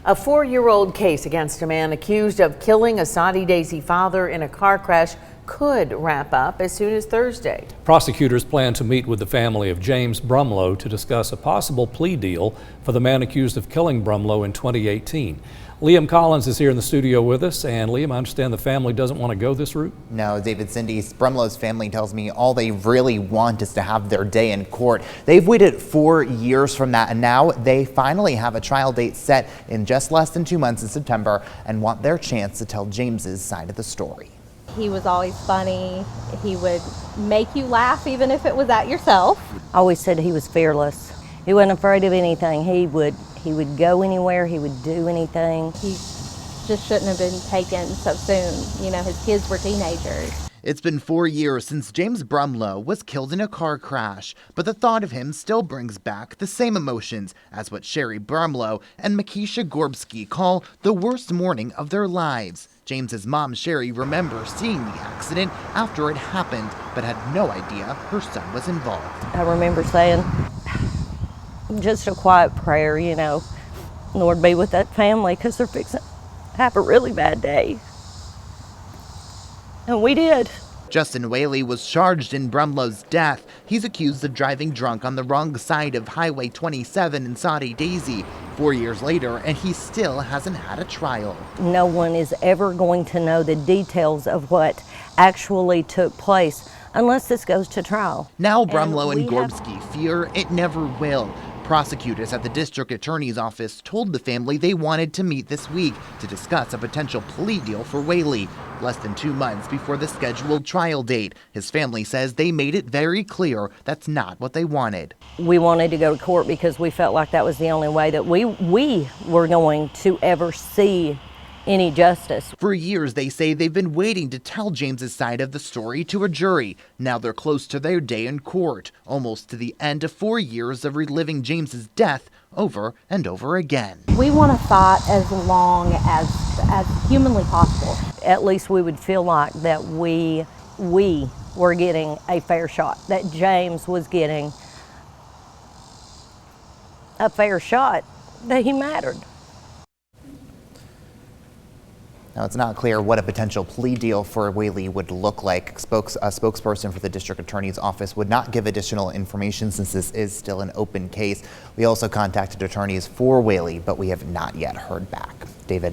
A 4-year-old case against a man accused of killing a Soddy-Daisy father in a car crash could wrap up as soon as Thursday. Prosecutors plan to meet with the family of James Brumlow to discuss a possible plea deal for the man accused of killing Brumlow in 2018. Liam Collins is here in the studio with us, and Liam, I understand the family doesn't want to go this route? No, David, Cindy, Brumlow's family tells me all they really want is to have their day in court. They've waited 4 years from that, and now they finally have a trial date set in just less than 2 months in September and want their chance to tell James's side of the story. He was always funny. He would make you laugh even if it was at yourself. I always said he was fearless. He wasn't afraid of anything. He would go anywhere, he would do anything. He just shouldn't have been taken so soon. You know, his kids were teenagers. It's been 4 years since James Brumlow was killed in a car crash, but the thought of him still brings back the same emotions as what Sherry Brumlow and Makisha Gorbsky call the worst morning of their lives. James's mom, Sherry, remembers seeing the accident after it happened, but had no idea her son was involved. I remember saying, just a quiet prayer, you know, Lord be with that family because they're fixing to have a really bad day. And we did. Justin Whaley was charged in Brumlow's death. He's accused of driving drunk on the wrong side of Highway 27 in Soddy-Daisy 4 years later, and he still hasn't had a trial. No one is ever going to know the details of what actually took place unless this goes to trial. Now Brumlow and Gorbsky fear it never will. Prosecutors at the district attorney's office told the family they wanted to meet this week to discuss a potential plea deal for Whaley. Less than 2 months before the scheduled trial date, his family says they made it very clear that's not what they wanted. We wanted to go to court because we felt like that was the only way that we were going to ever see any justice. For years, they say they've been waiting to tell James's side of the story to a jury. Now they're close to their day in court, almost to the end of 4 years of reliving James's death over and over again. We want to fight as long as humanly possible. At least we would feel like that we were getting a fair shot, that James was getting a fair shot, that he mattered. Now, it's not clear what a potential plea deal for Whaley would look like. A spokesperson for the district attorney's office would not give additional information since this is still an open case. We also contacted attorneys for Whaley, but we have not yet heard back. David.